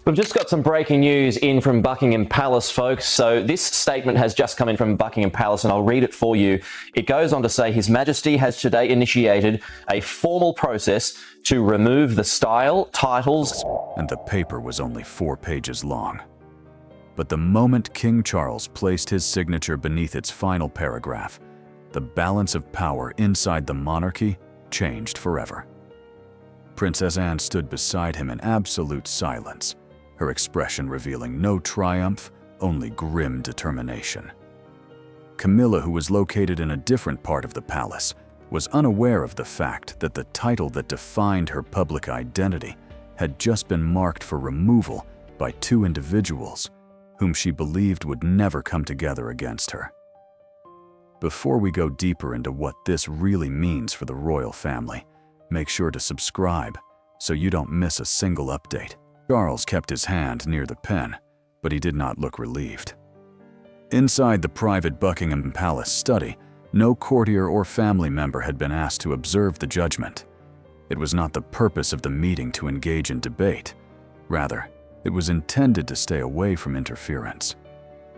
We've just got some breaking news in from Buckingham Palace, folks. So this statement has just come in from Buckingham Palace, and I'll read it for you. It goes on to say, His Majesty has today initiated a formal process to remove the style, titles... And the paper was only 4 pages long. But the moment King Charles placed his signature beneath its final paragraph, the balance of power inside the monarchy changed forever. Princess Anne stood beside him in absolute silence, her expression revealing no triumph, only grim determination. Camilla, who was located in a different part of the palace, was unaware of the fact that the title that defined her public identity had just been marked for removal by 2 individuals whom she believed would never come together against her. Before we go deeper into what this really means for the royal family, make sure to subscribe so you don't miss a single update. Charles kept his hand near the pen, but he did not look relieved. Inside the private Buckingham Palace study, no courtier or family member had been asked to observe the judgment. It was not the purpose of the meeting to engage in debate. Rather, it was intended to stay away from interference.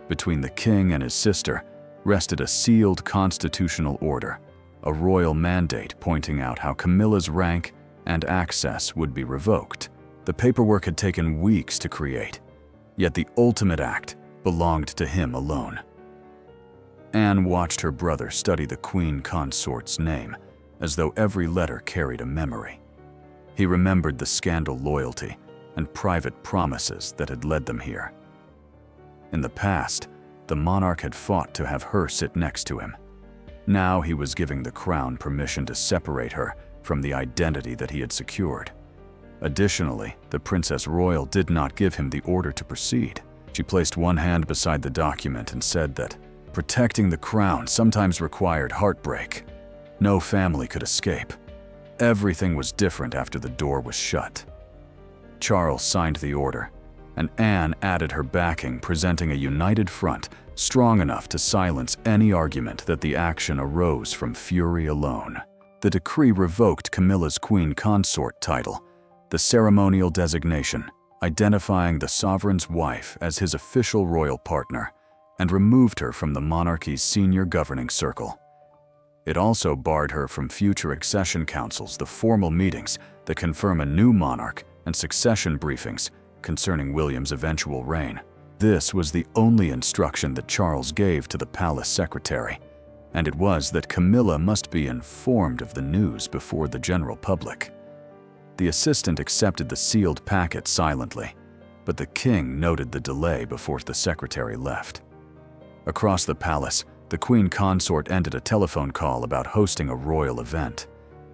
Between the king and his sister rested a sealed constitutional order, a royal mandate pointing out how Camilla's rank and access would be revoked. The paperwork had taken weeks to create, yet the ultimate act belonged to him alone. Anne watched her brother study the Queen Consort's name, as though every letter carried a memory. He remembered the scandal loyalty and private promises that had led them here. In the past, the monarch had fought to have her sit next to him. Now he was giving the crown permission to separate her from the identity that he had secured. Additionally, the Princess Royal did not give him the order to proceed. She placed one hand beside the document and said that protecting the crown sometimes required heartbreak. No family could escape. Everything was different after the door was shut. Charles signed the order, and Anne added her backing, presenting a united front strong enough to silence any argument that the action arose from fury alone. The decree revoked Camilla's Queen Consort title, the ceremonial designation identifying the sovereign's wife as his official royal partner, and removed her from the monarchy's senior governing circle. It also barred her from future accession councils, the formal meetings that confirm a new monarch, and succession briefings concerning William's eventual reign. This was the only instruction that Charles gave to the palace secretary, and it was that Camilla must be informed of the news before the general public. The assistant accepted the sealed packet silently, but the king noted the delay before the secretary left. Across the palace, the Queen Consort ended a telephone call about hosting a royal event.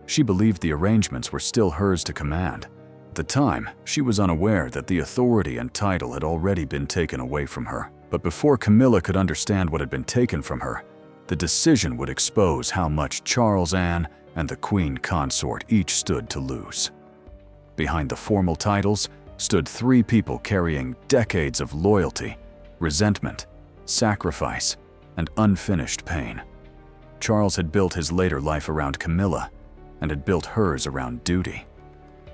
She believed the arrangements were still hers to command. At the time, she was unaware that the authority and title had already been taken away from her. But before Camilla could understand what had been taken from her, the decision would expose how much Charles, Anne, and the Queen Consort each stood to lose. Behind the formal titles stood 3 people carrying decades of loyalty, resentment, sacrifice, and unfinished pain. Charles had built his later life around Camilla, and had built hers around duty.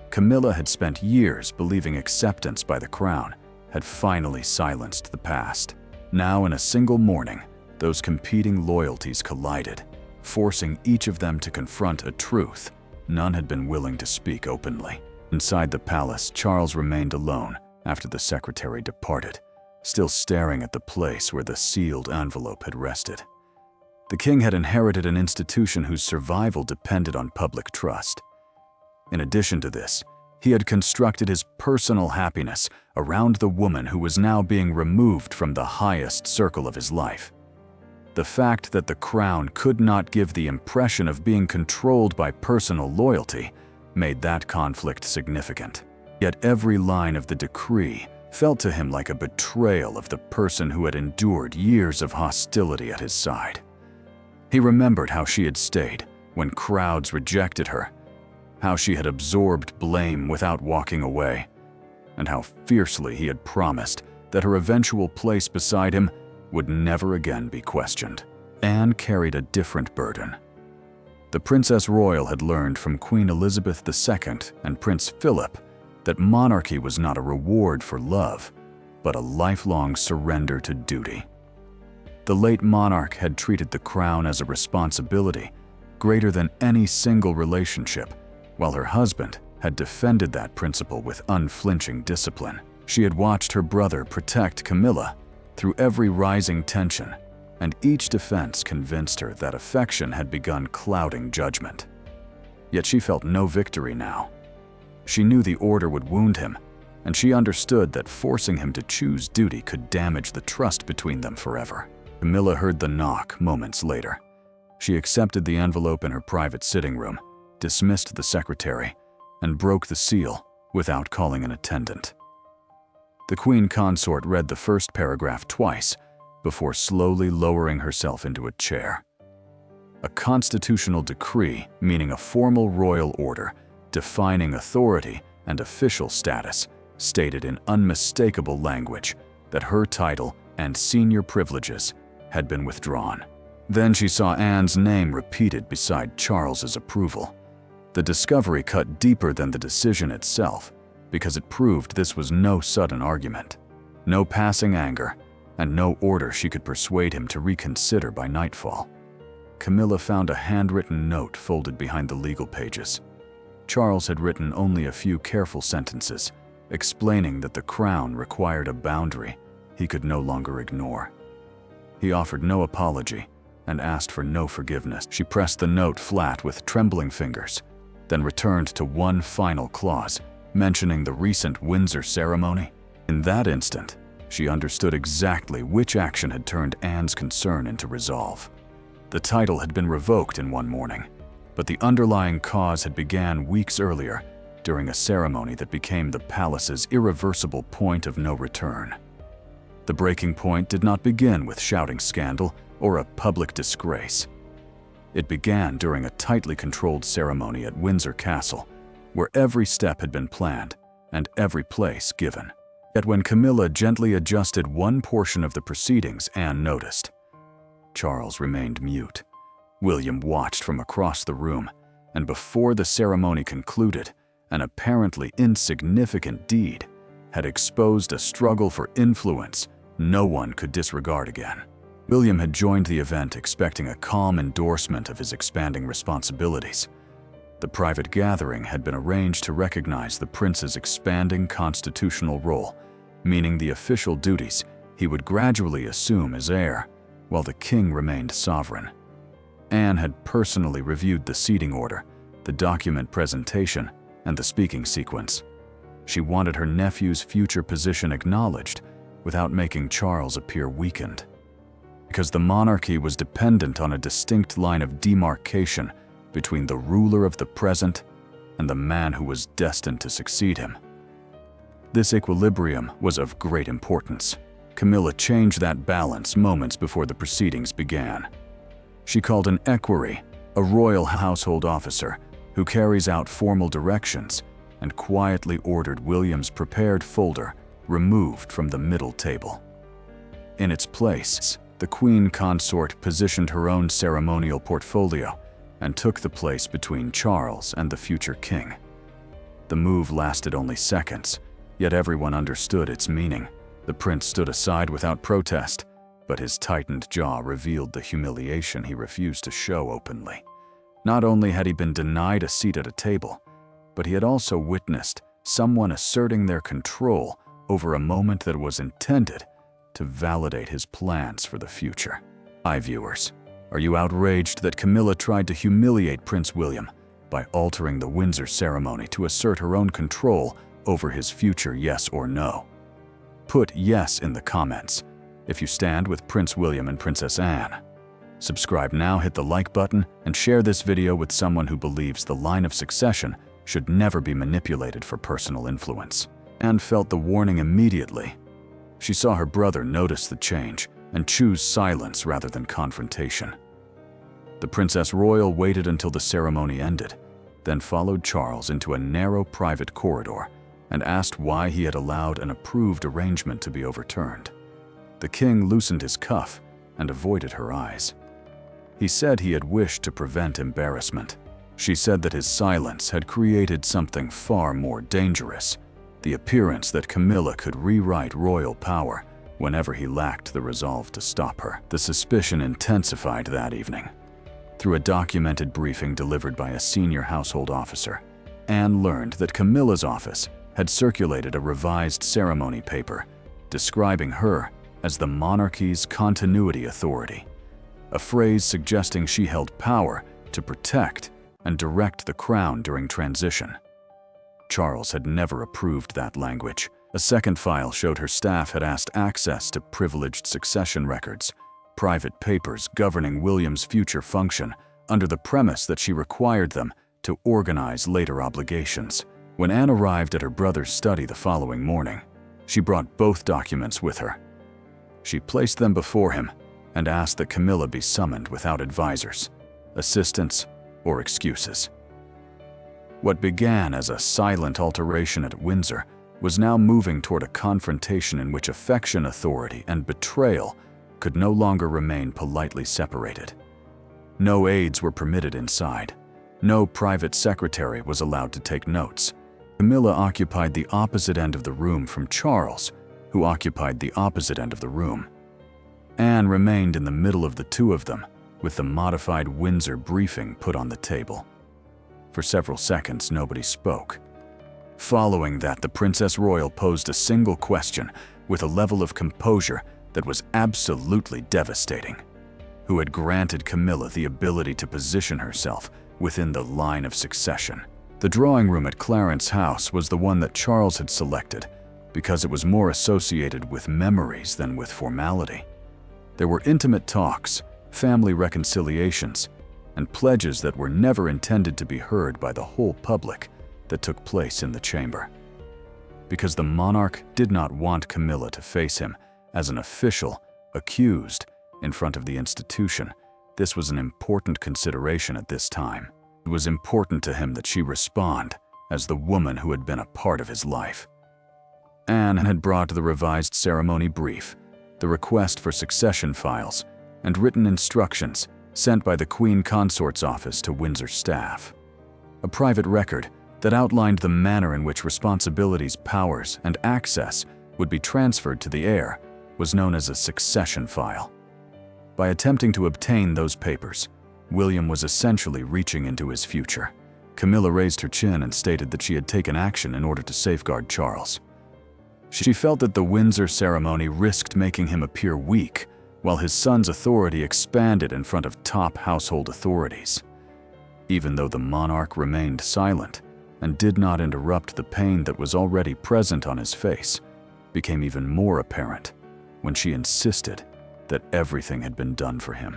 Camilla had spent years believing acceptance by the crown had finally silenced the past. Now, in a single morning, those competing loyalties collided, forcing each of them to confront a truth none had been willing to speak openly. Inside the palace, Charles remained alone after the secretary departed, still staring at the place where the sealed envelope had rested. The king had inherited an institution whose survival depended on public trust. In addition to this, he had constructed his personal happiness around the woman who was now being removed from the highest circle of his life. The fact that the crown could not give the impression of being controlled by personal loyalty made that conflict significant. Yet every line of the decree felt to him like a betrayal of the person who had endured years of hostility at his side. He remembered how she had stayed when crowds rejected her, how she had absorbed blame without walking away, and how fiercely he had promised that her eventual place beside him would never again be questioned. Anne carried a different burden. The Princess Royal had learned from Queen Elizabeth II and Prince Philip that monarchy was not a reward for love, but a lifelong surrender to duty. The late monarch had treated the crown as a responsibility greater than any single relationship, while her husband had defended that principle with unflinching discipline. She had watched her brother protect Camilla through every rising tension, and each defense convinced her that affection had begun clouding judgment. Yet she felt no victory now. She knew the order would wound him, and she understood that forcing him to choose duty could damage the trust between them forever. Camilla heard the knock moments later. She accepted the envelope in her private sitting room, dismissed the secretary, and broke the seal without calling an attendant. The Queen Consort read the first paragraph twice before slowly lowering herself into a chair. A constitutional decree, meaning a formal royal order, defining authority and official status, stated in unmistakable language that her title and senior privileges had been withdrawn. Then she saw Anne's name repeated beside Charles's approval. The discovery cut deeper than the decision itself, because it proved this was no sudden argument, no passing anger, and no order she could persuade him to reconsider by nightfall. Camilla found a handwritten note folded behind the legal pages. Charles had written only a few careful sentences, explaining that the crown required a boundary he could no longer ignore. He offered no apology and asked for no forgiveness. She pressed the note flat with trembling fingers, then returned to one final clause, mentioning the recent Windsor ceremony. In that instant, she understood exactly which action had turned Anne's concern into resolve. The title had been revoked in one morning, but the underlying cause had began weeks earlier during a ceremony that became the palace's irreversible point of no return. The breaking point did not begin with shouting scandal or a public disgrace. It began during a tightly controlled ceremony at Windsor Castle, where every step had been planned and every place given. Yet when Camilla gently adjusted one portion of the proceedings, Anne noticed. Charles remained mute. William watched from across the room, and before the ceremony concluded, an apparently insignificant deed had exposed a struggle for influence no one could disregard again. William had joined the event expecting a calm endorsement of his expanding responsibilities. The private gathering had been arranged to recognize the prince's expanding constitutional role, meaning the official duties he would gradually assume as heir, while the king remained sovereign. Anne had personally reviewed the seating order, the document presentation, and the speaking sequence. She wanted her nephew's future position acknowledged without making Charles appear weakened. Because the monarchy was dependent on a distinct line of demarcation between the ruler of the present and the man who was destined to succeed him. This equilibrium was of great importance. Camilla changed that balance moments before the proceedings began. She called an equerry, a royal household officer who carries out formal directions, and quietly ordered William's prepared folder removed from the middle table. In its place, the Queen Consort positioned her own ceremonial portfolio and took the place between Charles and the future king. The move lasted only seconds, yet everyone understood its meaning. The prince stood aside without protest, but his tightened jaw revealed the humiliation he refused to show openly. Not only had he been denied a seat at a table, but he had also witnessed someone asserting their control over a moment that was intended to validate his plans for the future. Hi viewers, are you outraged that Camilla tried to humiliate Prince William by altering the Windsor ceremony to assert her own control over his future, yes or no? Put yes in the comments if you stand with Prince William and Princess Anne. Subscribe now, hit the like button, and share this video with someone who believes the line of succession should never be manipulated for personal influence. Anne felt the warning immediately. She saw her brother notice the change and choose silence rather than confrontation. The Princess Royal waited until the ceremony ended, then followed Charles into a narrow private corridor and asked why he had allowed an approved arrangement to be overturned. The king loosened his cuff and avoided her eyes. He said he had wished to prevent embarrassment. She said that his silence had created something far more dangerous, the appearance that Camilla could rewrite royal power whenever he lacked the resolve to stop her. The suspicion intensified that evening. Through a documented briefing delivered by a senior household officer, Anne learned that Camilla's office had circulated a revised ceremony paper describing her as the monarchy's continuity authority, a phrase suggesting she held power to protect and direct the crown during transition. Charles had never approved that language. A second file showed her staff had asked access to privileged succession records, private papers governing William's future function, under the premise that she required them to organize later obligations. When Anne arrived at her brother's study the following morning, she brought both documents with her. She placed them before him and asked that Camilla be summoned without advisors, assistants, or excuses. What began as a silent altercation at Windsor was now moving toward a confrontation in which affection, authority, and betrayal could no longer remain politely separated. No aides were permitted inside. No private secretary was allowed to take notes. Camilla occupied the opposite end of the room from Charles, who occupied the opposite end of the room. Anne remained in the middle of the two of them, with the modified Windsor briefing put on the table. For several seconds, nobody spoke. Following that, the Princess Royal posed a single question with a level of composure that was absolutely devastating. Who had granted Camilla the ability to position herself within the line of succession? The drawing room at Clarence House was the one that Charles had selected because it was more associated with memories than with formality. There were intimate talks, family reconciliations, and pledges that were never intended to be heard by the whole public that took place in the chamber. Because the monarch did not want Camilla to face him as an official accused in front of the institution, this was an important consideration at this time. It was important to him that she respond as the woman who had been a part of his life. Anne had brought the revised ceremony brief, the request for succession files, and written instructions sent by the Queen Consort's office to Windsor staff. A private record that outlined the manner in which responsibilities, powers, and access would be transferred to the heir was known as a succession file. By attempting to obtain those papers, William was essentially reaching into his future. Camilla raised her chin and stated that she had taken action in order to safeguard Charles. She felt that the Windsor ceremony risked making him appear weak, while his son's authority expanded in front of top household authorities. Even though the monarch remained silent and did not interrupt, the pain that was already present on his face became even more apparent when she insisted that everything had been done for him.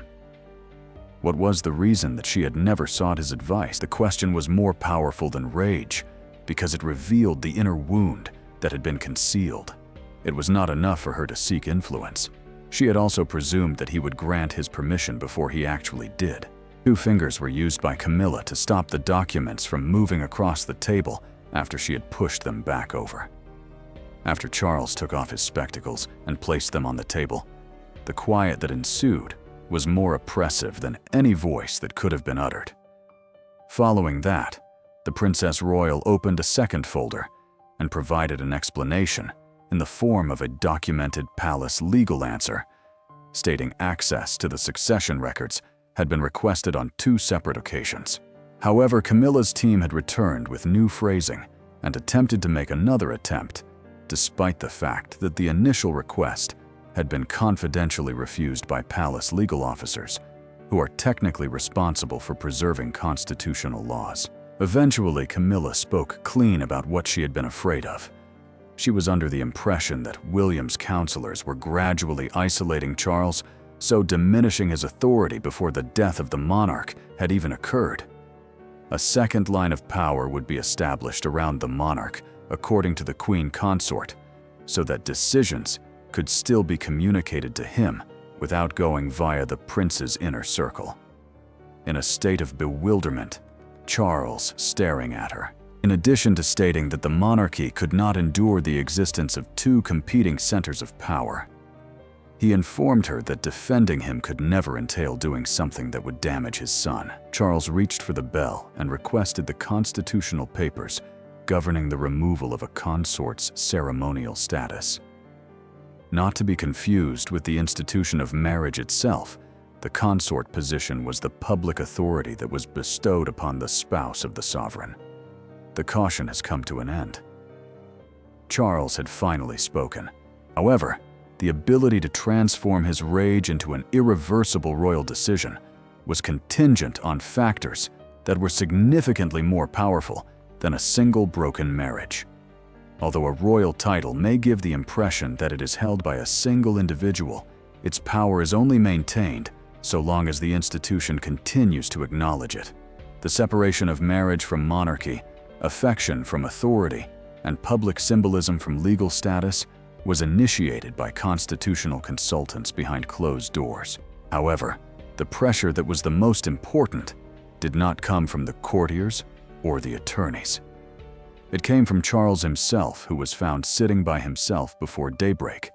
What was the reason that she had never sought his advice? The question was more powerful than rage because it revealed the inner wound that had been concealed. It was not enough for her to seek influence. She had also presumed that he would grant his permission before he actually did. 2 fingers were used by Camilla to stop the documents from moving across the table after she had pushed them back over. After Charles took off his spectacles and placed them on the table, the quiet that ensued was more oppressive than any voice that could have been uttered. Following that, the Princess Royal opened a second folder and provided an explanation in the form of a documented palace legal answer, stating access to the succession records had been requested on 2 separate occasions. However, Camilla's team had returned with new phrasing and attempted to make another attempt, despite the fact that the initial request had been confidentially refused by palace legal officers, who are technically responsible for preserving constitutional laws. Eventually, Camilla spoke clean about what she had been afraid of. She was under the impression that William's counselors were gradually isolating Charles, so diminishing his authority before the death of the monarch had even occurred. A second line of power would be established around the monarch, according to the Queen Consort, so that decisions could still be communicated to him without going via the prince's inner circle. In a state of bewilderment, Charles staring at her. In addition to stating that the monarchy could not endure the existence of 2 competing centers of power, he informed her that defending him could never entail doing something that would damage his son. Charles reached for the bell and requested the constitutional papers governing the removal of a consort's ceremonial status. Not to be confused with the institution of marriage itself, the consort position was the public authority that was bestowed upon the spouse of the sovereign. The caution has come to an end. Charles had finally spoken. However, the ability to transform his rage into an irreversible royal decision was contingent on factors that were significantly more powerful than a single broken marriage. Although a royal title may give the impression that it is held by a single individual, its power is only maintained so long as the institution continues to acknowledge it. The separation of marriage from monarchy, affection from authority, and public symbolism from legal status was initiated by constitutional consultants behind closed doors. However, the pressure that was the most important did not come from the courtiers or the attorneys. It came from Charles himself, who was found sitting by himself before daybreak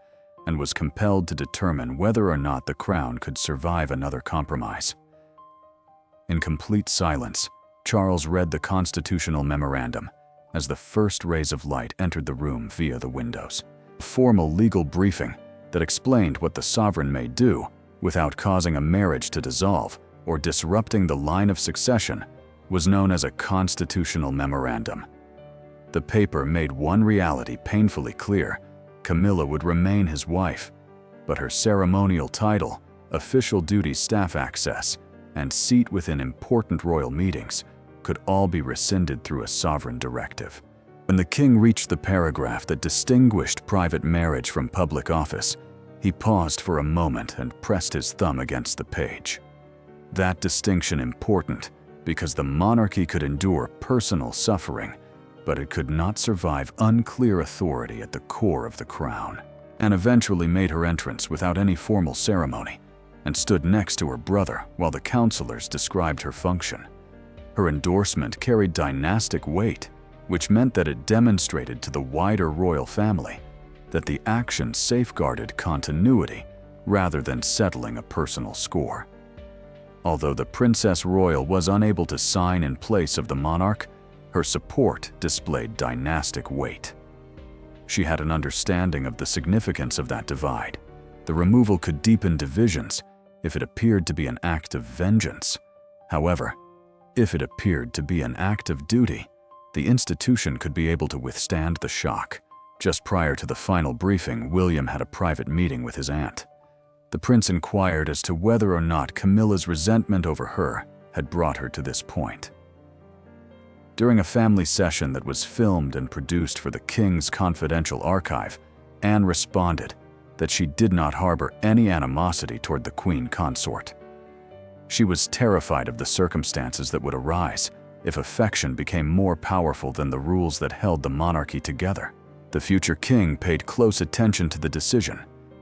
and was compelled to determine whether or not the crown could survive another compromise. In complete silence, Charles read the constitutional memorandum as the first rays of light entered the room via the windows. A formal legal briefing that explained what the sovereign may do without causing a marriage to dissolve or disrupting the line of succession was known as a constitutional memorandum. The paper made one reality painfully clear: Camilla would remain his wife, but her ceremonial title, official duties, staff access, and seat within important royal meetings could all be rescinded through a sovereign directive. When the king reached the paragraph that distinguished private marriage from public office, he paused for a moment and pressed his thumb against the page. That distinction important because the monarchy could endure personal suffering, but it could not survive unclear authority at the core of the crown. Anne eventually made her entrance without any formal ceremony and stood next to her brother while the counselors described her function. Her endorsement carried dynastic weight, which meant that it demonstrated to the wider royal family that the action safeguarded continuity rather than settling a personal score. Although the Princess Royal was unable to sign in place of the monarch, her support displayed dynastic weight. She had an understanding of the significance of that divide. The removal could deepen divisions if it appeared to be an act of vengeance. However, if it appeared to be an act of duty, the institution could be able to withstand the shock. Just prior to the final briefing, William had a private meeting with his aunt. The prince inquired as to whether or not Camilla's resentment over her had brought her to this point. During a family session that was filmed and produced for the king's confidential archive, Anne responded that she did not harbor any animosity toward the queen consort. She was terrified of the circumstances that would arise if affection became more powerful than the rules that held the monarchy together. The future king paid close attention to the decision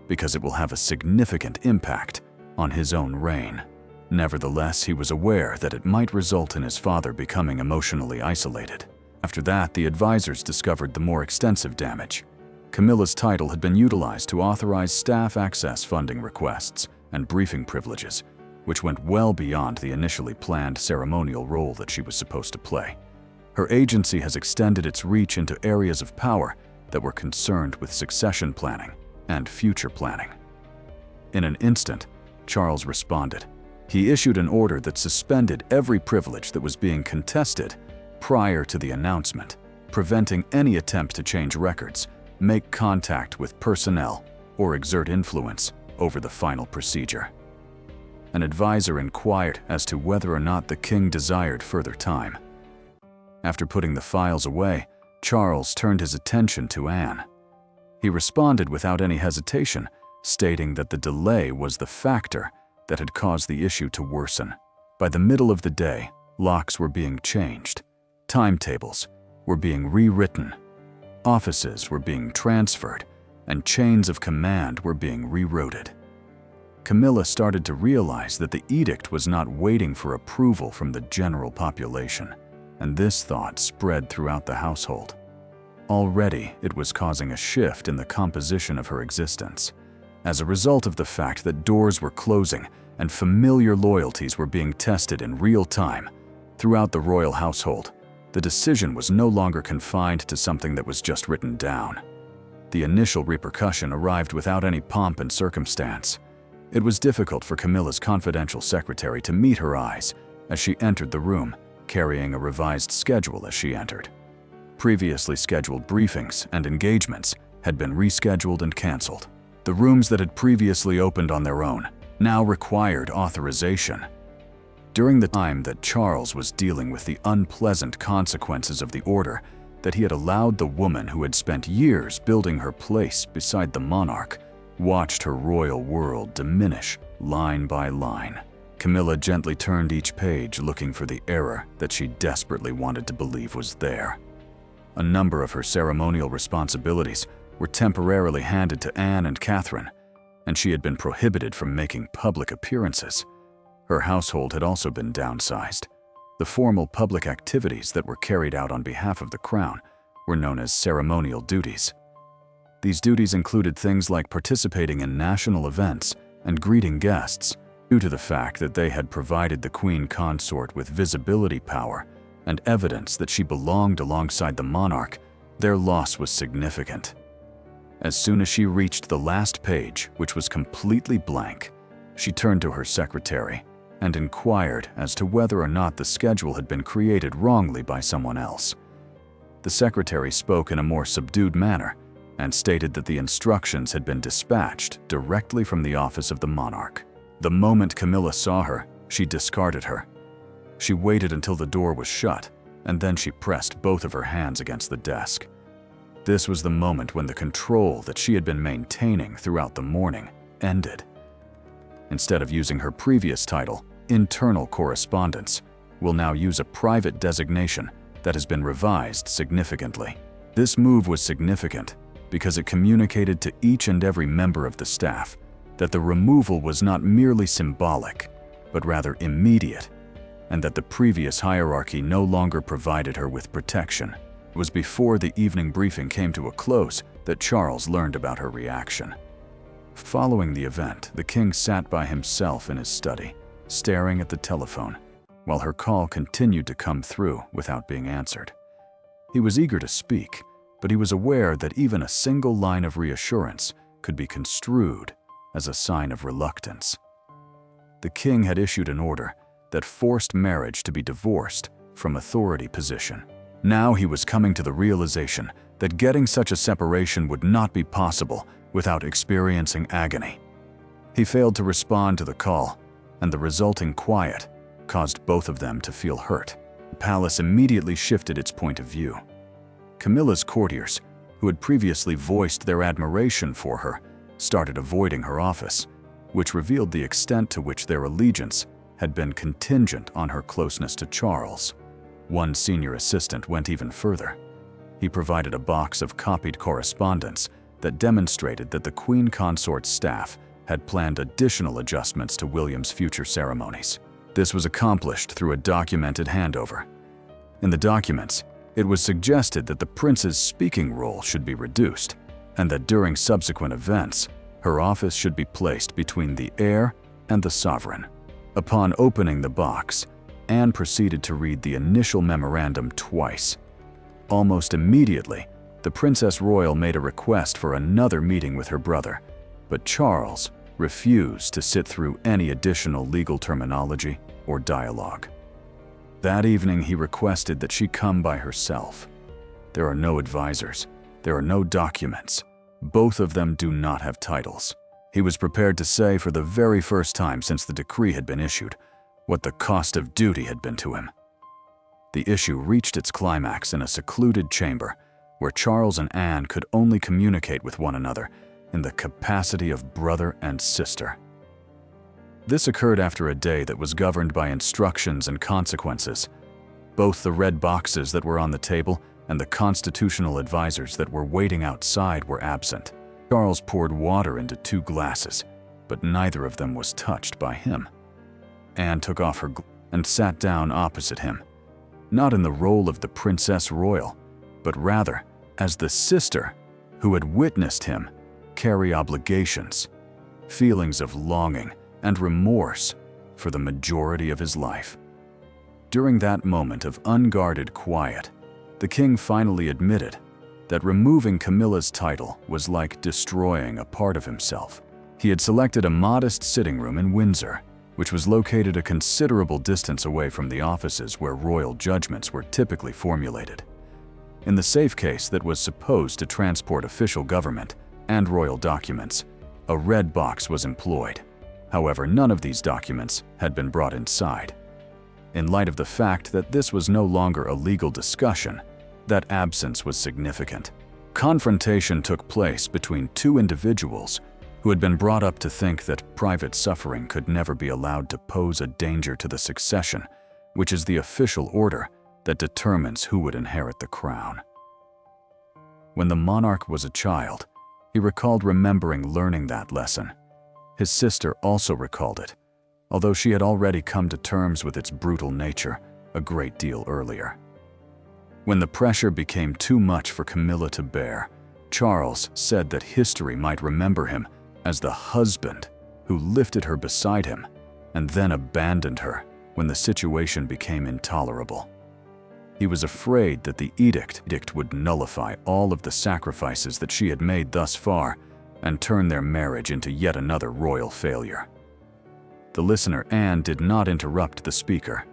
because it will have a significant impact on his own reign. Nevertheless, he was aware that it might result in his father becoming emotionally isolated. After that, the advisors discovered the more extensive damage. Camilla's title had been utilized to authorize staff access funding requests and briefing privileges, which went well beyond the initially planned ceremonial role that she was supposed to play. Her agency has extended its reach into areas of power that were concerned with succession planning and future planning. In an instant, Charles responded. He issued an order that suspended every privilege that was being contested prior to the announcement, preventing any attempt to change records, make contact with personnel, or exert influence over the final procedure. An advisor inquired as to whether or not the king desired further time. After putting the files away, Charles turned his attention to Anne. He responded without any hesitation, stating that the delay was the factor that had caused the issue to worsen. By the middle of the day, locks were being changed, timetables were being rewritten, offices were being transferred, and chains of command were being rerouted. Camilla started to realize that the edict was not waiting for approval from the general population, and this thought spread throughout the household. Already, it was causing a shift in the composition of her existence. As a result of the fact that doors were closing and familiar loyalties were being tested in real time throughout the royal household, The decision was no longer confined to something that was just written down. The initial repercussion arrived without any pomp and circumstance. It was difficult for Camilla's confidential secretary to meet her eyes as she entered the room, carrying a revised schedule as she entered. Previously scheduled briefings and engagements had been rescheduled and canceled. The rooms that had previously opened on their own now required authorization. During the time that Charles was dealing with the unpleasant consequences of the order that he had allowed, the woman who had spent years building her place beside the monarch watched her royal world diminish line by line. Camilla gently turned each page, looking for the error that she desperately wanted to believe was there. A number of her ceremonial responsibilities were temporarily handed to Anne and Catherine, and she had been prohibited from making public appearances. Her household had also been downsized. The formal public activities that were carried out on behalf of the crown were known as ceremonial duties. These duties included things like participating in national events and greeting guests. Due to the fact that they had provided the Queen Consort with visibility power and evidence that she belonged alongside the monarch, their loss was significant. As soon as she reached the last page, which was completely blank, she turned to her secretary and inquired as to whether or not the schedule had been created wrongly by someone else. The secretary spoke in a more subdued manner and stated that the instructions had been dispatched directly from the office of the monarch. The moment Camilla saw her, she discarded her. She waited until the door was shut, and then she pressed both of her hands against the desk. This was the moment when the control that she had been maintaining throughout the morning ended. Instead of using her previous title, internal correspondence will now use a private designation that has been revised significantly. This move was significant because it communicated to each and every member of the staff that the removal was not merely symbolic, but rather immediate, and that the previous hierarchy no longer provided her with protection. It was before the evening briefing came to a close that Charles learned about her reaction. Following the event, the king sat by himself in his study, staring at the telephone, while her call continued to come through without being answered. He was eager to speak, but he was aware that even a single line of reassurance could be construed as a sign of reluctance. The king had issued an order that forced marriage to be divorced from authority position. Now he was coming to the realization that getting such a separation would not be possible without experiencing agony. He failed to respond to the call, and the resulting quiet caused both of them to feel hurt. The palace immediately shifted its point of view. Camilla's courtiers, who had previously voiced their admiration for her, started avoiding her office, which revealed the extent to which their allegiance had been contingent on her closeness to Charles. One senior assistant went even further. He provided a box of copied correspondence that demonstrated that the Queen Consort's staff had planned additional adjustments to William's future ceremonies. This was accomplished through a documented handover. In the documents, it was suggested that the prince's speaking role should be reduced, and that during subsequent events, her office should be placed between the heir and the sovereign. Upon opening the box, Anne proceeded to read the initial memorandum twice. Almost immediately, the Princess Royal made a request for another meeting with her brother, but Charles refused to sit through any additional legal terminology or dialogue. That evening, he requested that she come by herself. There are no advisors. There are no documents. Both of them do not have titles. He was prepared to say for the very first time since the decree had been issued what the cost of duty had been to him. The issue reached its climax in a secluded chamber where Charles and Anne could only communicate with one another in the capacity of brother and sister. This occurred after a day that was governed by instructions and consequences. Both the red boxes that were on the table and the constitutional advisors that were waiting outside were absent. Charles poured water into 2 glasses, but neither of them was touched by him. Anne took off her and sat down opposite him, not in the role of the Princess Royal, but rather as the sister who had witnessed him carry obligations, feelings of longing and remorse for the majority of his life. During that moment of unguarded quiet, the king finally admitted that removing Camilla's title was like destroying a part of himself. He had selected a modest sitting room in Windsor, which was located a considerable distance away from the offices where royal judgments were typically formulated. In the safe case that was supposed to transport official government and royal documents, a red box was employed. However, none of these documents had been brought inside. In light of the fact that this was no longer a legal discussion, that absence was significant. Confrontation took place between two individuals who had been brought up to think that private suffering could never be allowed to pose a danger to the succession, which is the official order that determines who would inherit the crown. When the monarch was a child, he recalled remembering learning that lesson. His sister also recalled it, although she had already come to terms with its brutal nature a great deal earlier. When the pressure became too much for Camilla to bear, Charles said that history might remember him as the husband who lifted her beside him and then abandoned her when the situation became intolerable. He was afraid that the edict would nullify all of the sacrifices that she had made thus far and turn their marriage into yet another royal failure. The listener, Anne, did not interrupt the speaker.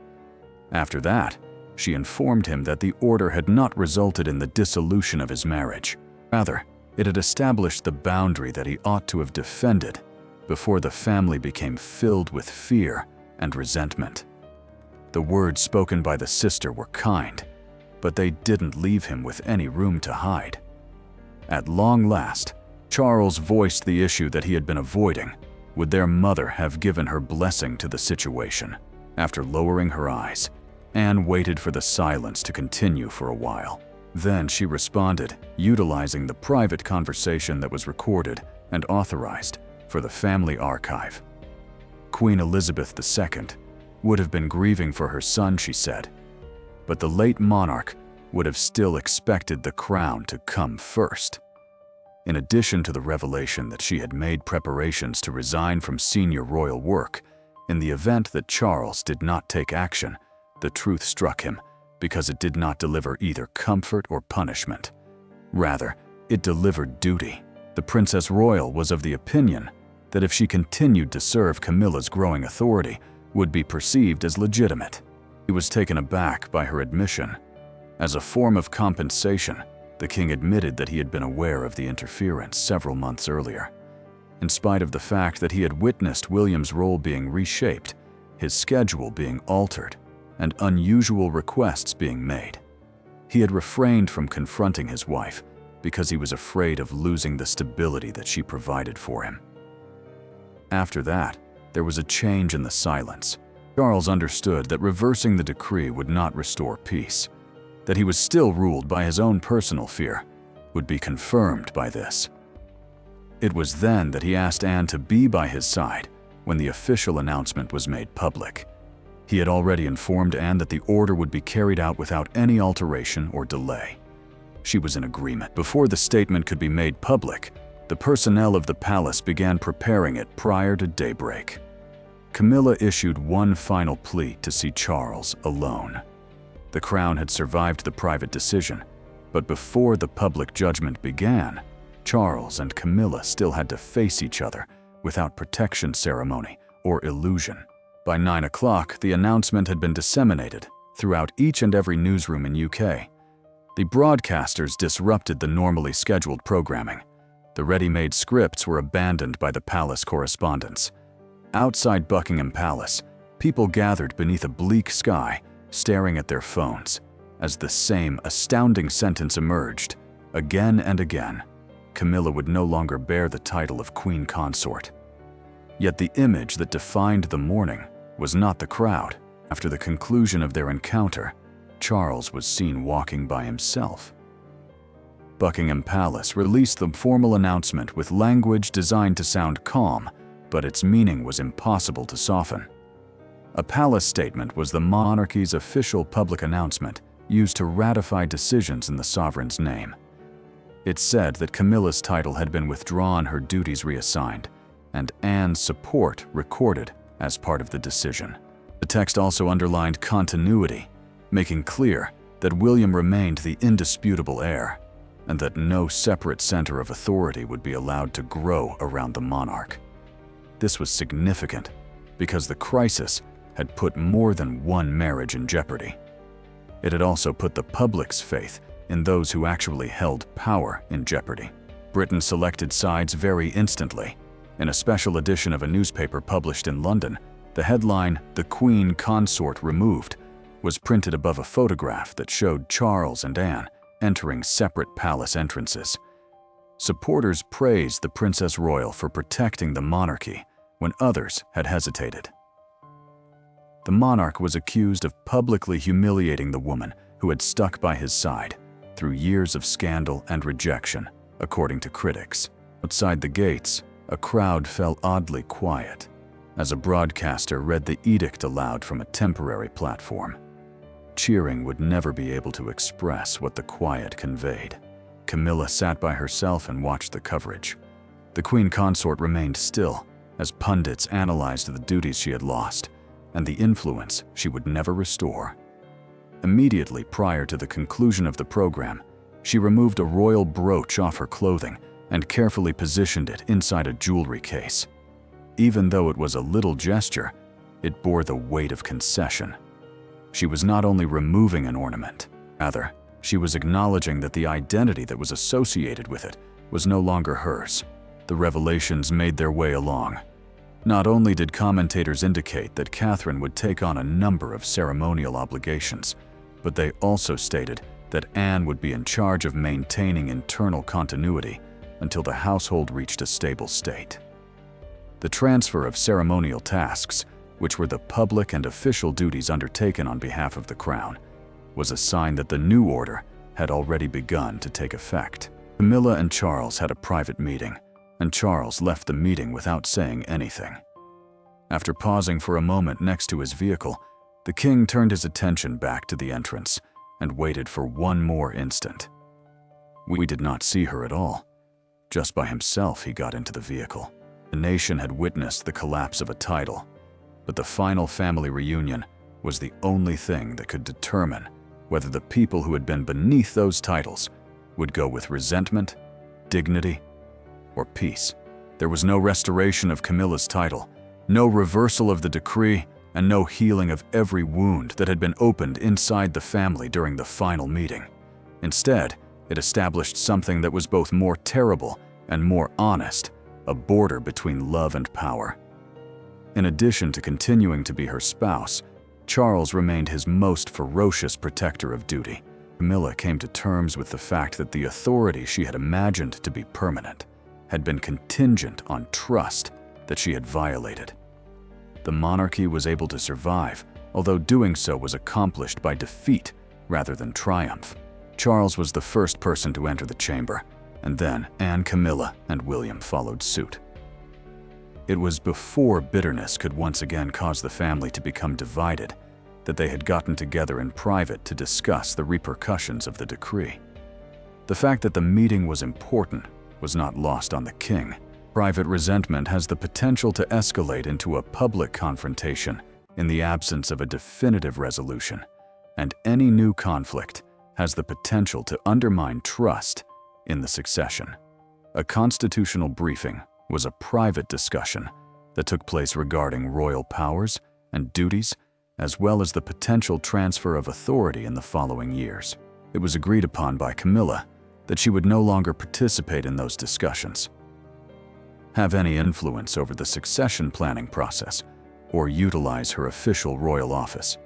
After that, she informed him that the order had not resulted in the dissolution of his marriage. Rather, it had established the boundary that he ought to have defended before the family became filled with fear and resentment. The words spoken by the sister were kind, but they didn't leave him with any room to hide. At long last, Charles voiced the issue that he had been avoiding. Would their mother have given her blessing to the situation? After lowering her eyes, Anne waited for the silence to continue for a while. Then she responded, utilizing the private conversation that was recorded and authorized for the family archive. Queen Elizabeth II would have been grieving for her son, she said, but the late monarch would have still expected the crown to come first. In addition to the revelation that she had made preparations to resign from senior royal work, in the event that Charles did not take action, the truth struck him because it did not deliver either comfort or punishment. Rather, it delivered duty. The Princess Royal was of the opinion that if she continued to serve, Camilla's growing authority would be perceived as legitimate. He was taken aback by her admission. As a form of compensation, the king admitted that he had been aware of the interference several months earlier. In spite of the fact that he had witnessed William's role being reshaped, his schedule being altered, and unusual requests being made, he had refrained from confronting his wife because he was afraid of losing the stability that she provided for him. After that, there was a change in the silence. Charles understood that reversing the decree would not restore peace, that he was still ruled by his own personal fear, would be confirmed by this. It was then that he asked Anne to be by his side when the official announcement was made public. He had already informed Anne that the order would be carried out without any alteration or delay. She was in agreement. Before the statement could be made public, the personnel of the palace began preparing it prior to daybreak. Camilla issued one final plea to see Charles alone. The crown had survived the private decision, but before the public judgment began, Charles and Camilla still had to face each other without protection ceremony or illusion. By 9 o'clock, the announcement had been disseminated throughout each and every newsroom in UK. The broadcasters disrupted the normally scheduled programming. The ready-made scripts were abandoned by the palace correspondents. Outside Buckingham Palace, people gathered beneath a bleak sky, staring at their phones, as the same astounding sentence emerged. Again and again, Camilla would no longer bear the title of Queen Consort. Yet the image that defined the morning was not the crowd. After the conclusion of their encounter, Charles was seen walking by himself. Buckingham Palace released the formal announcement with language designed to sound calm, but its meaning was impossible to soften. A palace statement was the monarchy's official public announcement used to ratify decisions in the sovereign's name. It said that Camilla's title had been withdrawn, her duties reassigned, and Anne's support recorded as part of the decision. The text also underlined continuity, making clear that William remained the indisputable heir, and that no separate center of authority would be allowed to grow around the monarch. This was significant because the crisis had put more than one marriage in jeopardy. It had also put the public's faith in those who actually held power in jeopardy. Britain selected sides very instantly. In a special edition of a newspaper published in London, the headline, "The Queen Consort Removed," was printed above a photograph that showed Charles and Anne entering separate palace entrances. Supporters praised the Princess Royal for protecting the monarchy when others had hesitated. The monarch was accused of publicly humiliating the woman who had stuck by his side through years of scandal and rejection, according to critics. Outside the gates, a crowd fell oddly quiet as a broadcaster read the edict aloud from a temporary platform. Cheering would never be able to express what the quiet conveyed. Camilla sat by herself and watched the coverage. The Queen Consort remained still as pundits analyzed the duties she had lost and the influence she would never restore. Immediately prior to the conclusion of the program, she removed a royal brooch off her clothing and carefully positioned it inside a jewelry case. Even though it was a little gesture, it bore the weight of concession. She was not only removing an ornament, rather, she was acknowledging that the identity that was associated with it was no longer hers. The revelations made their way along. Not only did commentators indicate that Catherine would take on a number of ceremonial obligations, but they also stated that Anne would be in charge of maintaining internal continuity until the household reached a stable state. The transfer of ceremonial tasks, which were the public and official duties undertaken on behalf of the crown, was a sign that the new order had already begun to take effect. Camilla and Charles had a private meeting, and Charles left the meeting without saying anything. After pausing for a moment next to his vehicle, the king turned his attention back to the entrance and waited for one more instant. We did not see her at all. Just by himself, he got into the vehicle. The nation had witnessed the collapse of a title, but the final family reunion was the only thing that could determine whether the people who had been beneath those titles would go with resentment, dignity, or peace. There was no restoration of Camilla's title, no reversal of the decree, and no healing of every wound that had been opened inside the family during the final meeting. Instead, it established something that was both more terrible and more honest, a border between love and power. In addition to continuing to be her spouse, Charles remained his most ferocious protector of duty. Camilla came to terms with the fact that the authority she had imagined to be permanent had been contingent on trust that she had violated. The monarchy was able to survive, although doing so was accomplished by defeat rather than triumph. Charles was the first person to enter the chamber, and then Anne, Camilla, and William followed suit. It was before bitterness could once again cause the family to become divided that they had gotten together in private to discuss the repercussions of the decree. The fact that the meeting was important was not lost on the king. Private resentment has the potential to escalate into a public confrontation in the absence of a definitive resolution, and any new conflict has the potential to undermine trust in the succession. A constitutional briefing was a private discussion that took place regarding royal powers and duties, as well as the potential transfer of authority in the following years. It was agreed upon by Camilla that she would no longer participate in those discussions, have any influence over the succession planning process, or utilize her official royal office.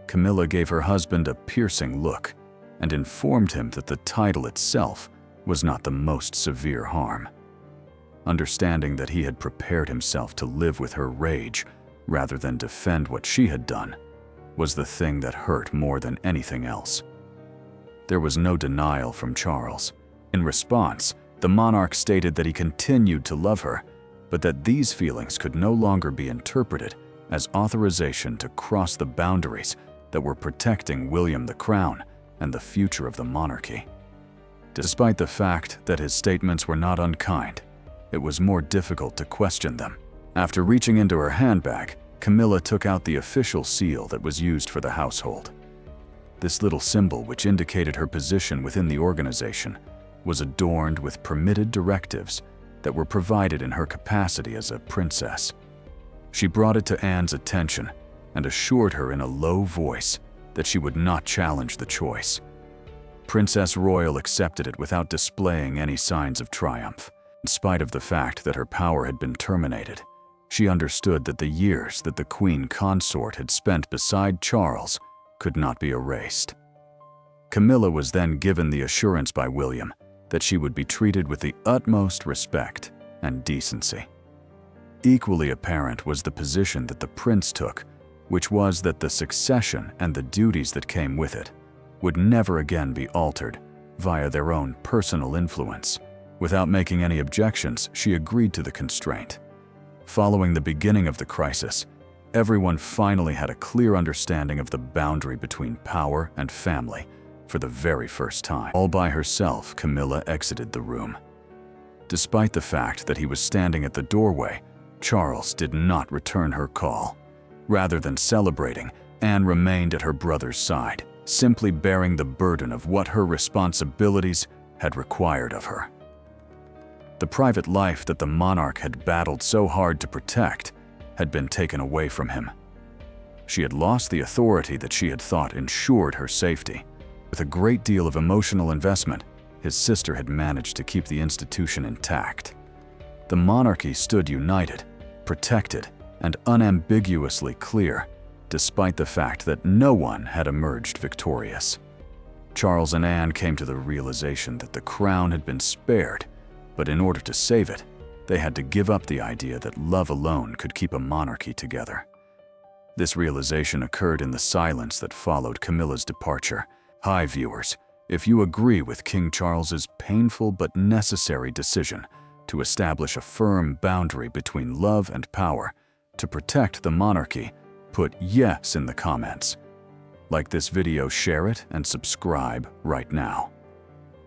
Camilla gave her husband a piercing look and informed him that the title itself was not the most severe harm. Understanding that he had prepared himself to live with her rage rather than defend what she had done was the thing that hurt more than anything else. There was no denial from Charles. In response, the monarch stated that he continued to love her, but that these feelings could no longer be interpreted as authorization to cross the boundaries that were protecting William the Crown and the future of the monarchy. Despite the fact that his statements were not unkind, it was more difficult to question them. After reaching into her handbag, Camilla took out the official seal that was used for the household. This little symbol, which indicated her position within the organization, was adorned with permitted directives that were provided in her capacity as a princess. She brought it to Anne's attention and assured her in a low voice that she would not challenge the choice. Princess Royal accepted it without displaying any signs of triumph. In spite of the fact that her power had been terminated, she understood that the years that the Queen Consort had spent beside Charles could not be erased. Camilla was then given the assurance by William that she would be treated with the utmost respect and decency. Equally apparent was the position that the prince took, which was that the succession and the duties that came with it would never again be altered via their own personal influence. Without making any objections, she agreed to the constraint. Following the beginning of the crisis, everyone finally had a clear understanding of the boundary between power and family for the very first time. All by herself, Camilla exited the room. Despite the fact that he was standing at the doorway, Charles did not return her call. Rather than celebrating, Anne remained at her brother's side, simply bearing the burden of what her responsibilities had required of her. The private life that the monarch had battled so hard to protect had been taken away from him. She had lost the authority that she had thought ensured her safety. With a great deal of emotional investment, his sister had managed to keep the institution intact. The monarchy stood united, protected, and unambiguously clear, despite the fact that no one had emerged victorious. Charles and Anne came to the realization that the crown had been spared, but in order to save it, they had to give up the idea that love alone could keep a monarchy together. This realization occurred in the silence that followed Camilla's departure. Hi, viewers. If you agree with King Charles's painful but necessary decision to establish a firm boundary between love and power to protect the monarchy, put yes in the comments. Like this video, share it, and subscribe right now.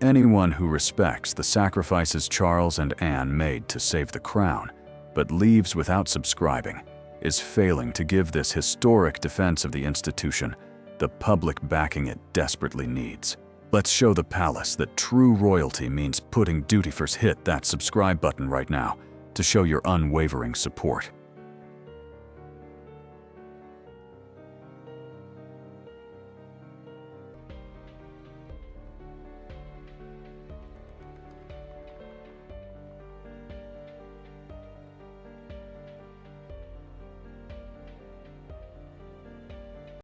Anyone who respects the sacrifices Charles and Anne made to save the crown, but leaves without subscribing, is failing to give this historic defense of the institution the public backing it desperately needs. Let's show the palace that true royalty means putting duty first. Hit that subscribe button right now to show your unwavering support.